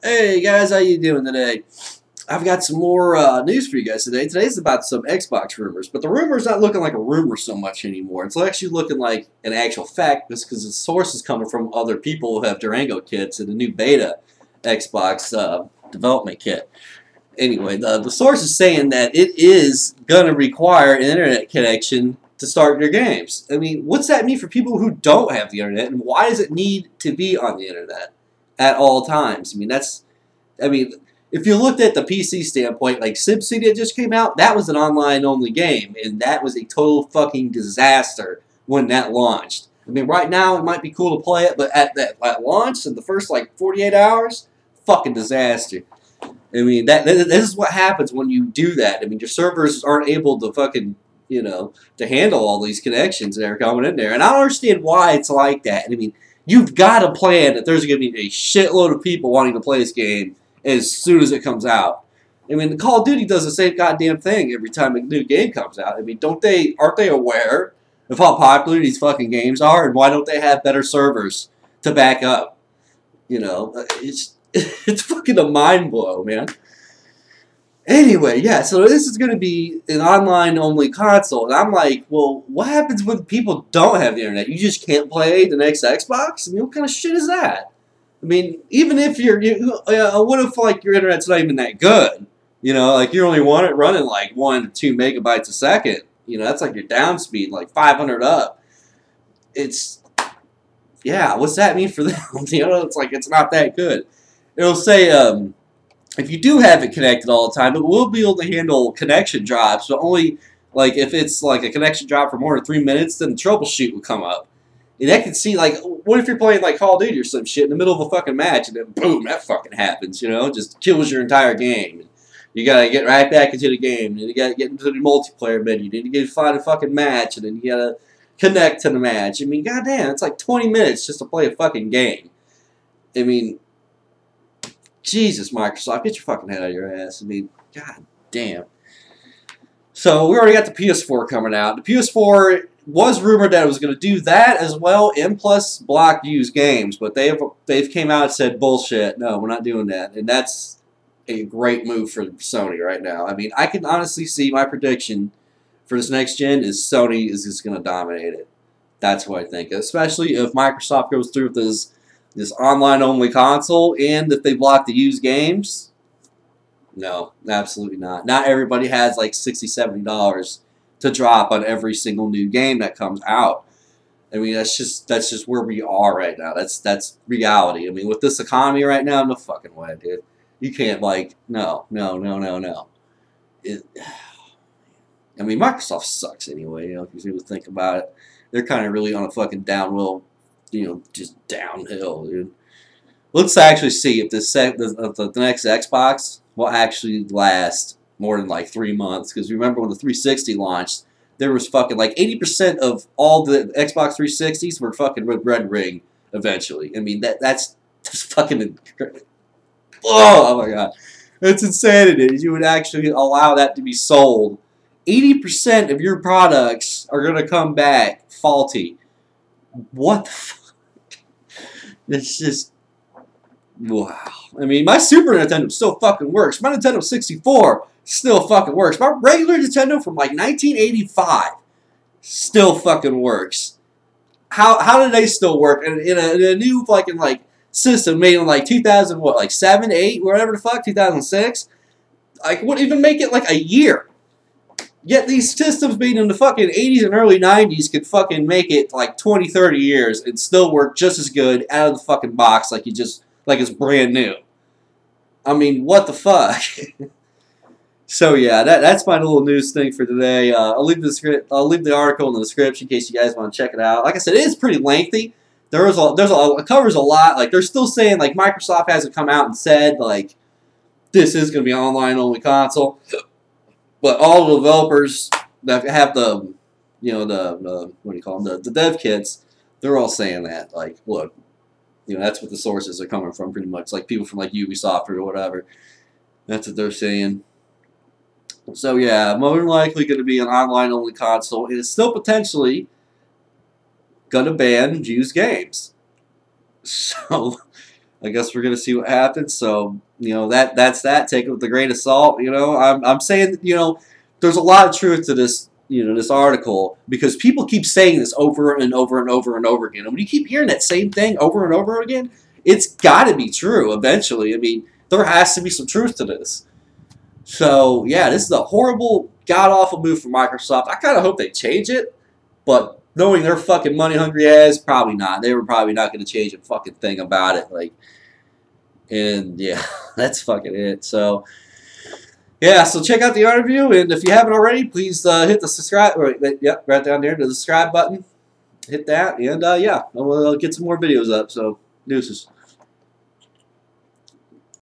Hey guys, how you doing today? I've got some more news for you guys today. Today's about some Xbox rumors, but the rumor's not looking like a rumor so much anymore. It's actually looking like an actual fact just because the source is coming from other people who have Durango kits and a new beta Xbox development kit. Anyway, the source is saying that it is going to require an internet connection to start your games. I mean, what's that mean for people who don't have the internet, and why does it need to be on the internet at all times? I mean, if you looked at the PC standpoint, like SimCity that just came out, that was an online-only game, and that was a total fucking disaster when that launched. I mean, right now it might be cool to play it, but at launch, in the first like 48 hours, fucking disaster. I mean, this is what happens when you do that. I mean, your servers aren't able to fucking, to handle all these connections that are coming in there. And I don't understand why it's like that. I mean, you've got to plan that there's going to be a shitload of people wanting to play this game as soon as it comes out. I mean, Call of Duty does the same goddamn thing every time a new game comes out. I mean, aren't they aware of how popular these fucking games are, and why don't they have better servers to back up? It's fucking a mind blow, man. Anyway, yeah, so this is going to be an online-only console, and I'm like, well, what happens when people don't have the internet? You just can't play the next Xbox? I mean, what kind of shit is that? I mean, even if what if, like, your internet's not even that good? Like, you only want it running, like, 1 to 2 megabytes a second. That's like your down speed, like 500 up. Yeah, what's that mean for them? It's like, it's not that good. It'll say, if you do have it connected all the time, it will be able to handle connection drops, but only, like, if it's, like, a connection drop for more than 3 minutes, then the troubleshoot will come up. And I can see, like, what if you're playing, like, Call of Duty or some shit in the middle of a fucking match, and then boom, that fucking happens, just kills your entire game. You gotta get right back into the game, and then you gotta get into the multiplayer menu, then you gotta find a fucking match, and then you gotta connect to the match. I mean, goddamn, it's like 20 minutes just to play a fucking game. I mean, Jesus, Microsoft, get your fucking head out of your ass. I mean, god damn. So, we already got the PS4 coming out. The PS4 was rumored that it was going to do that as well, and plus block used games, but they've came out and said, bullshit, no, we're not doing that. And that's a great move for Sony right now. I mean, I can honestly see my prediction for this next gen is Sony is just going to dominate it. That's what I think. Especially if Microsoft goes through with this online-only console, and if they block the used games. No, absolutely not. Not everybody has like $60, $70 to drop on every single new game that comes out. I mean, that's just where we are right now. That's reality. I mean, with this economy right now, no fucking way, dude. You can't, like, no. I mean, Microsoft sucks anyway, if you think about it. They're kind of really on a fucking downhill, just downhill, dude. Let's actually see if the next Xbox will actually last more than like 3 months. Because remember when the 360 launched, there was fucking like 80% of all the Xbox 360s were fucking with Red Ring eventually. I mean, that's just fucking... Oh my god. It's insanity. You would actually allow that to be sold. 80% of your products are going to come back faulty. What the fuck? It's just... Wow. I mean, my Super Nintendo still fucking works. My Nintendo 64 still fucking works. My regular Nintendo from like 1985 still fucking works. How do they still work in a new fucking like system made in like 2000 what, like 7, 8, whatever the fuck, 2006? Like, what even make it like a year? Yet these systems made in the fucking 80s and early 90s could fucking make it like 20, 30 years and still work just as good out of the fucking box like it's brand new. I mean, what the fuck? So yeah, that's my little news thing for today. I'll leave the article in the description in case you guys want to check it out. Like I said, it is pretty lengthy. It covers a lot. Like, they're still saying, like, Microsoft hasn't come out and said, like, this is going to be an online-only console. But all the developers that have the what do you call them, the dev kits, they're all saying that. Like, look, that's what the sources are coming from, pretty much. Like, people from, like, Ubisoft or whatever. That's what they're saying. So, yeah, more than likely going to be an online-only console. It is still potentially going to ban used games. So, I guess we're gonna see what happens. So that's that. Take it with a grain of salt. I'm saying there's a lot of truth to this this article because people keep saying this over and over and over and over again. And when you keep hearing that same thing over and over again, it's got to be true eventually. I mean, there has to be some truth to this. So yeah, this is a horrible, god awful move from Microsoft. I kind of hope they change it, but knowing their fucking money hungry ass, probably not. They were probably not going to change a fucking thing about it. And yeah, that's fucking it. So yeah, so check out the interview, and if you haven't already, please hit the subscribe. Yep, right down there, the subscribe button. Hit that, and yeah, we'll get some more videos up. So deuces.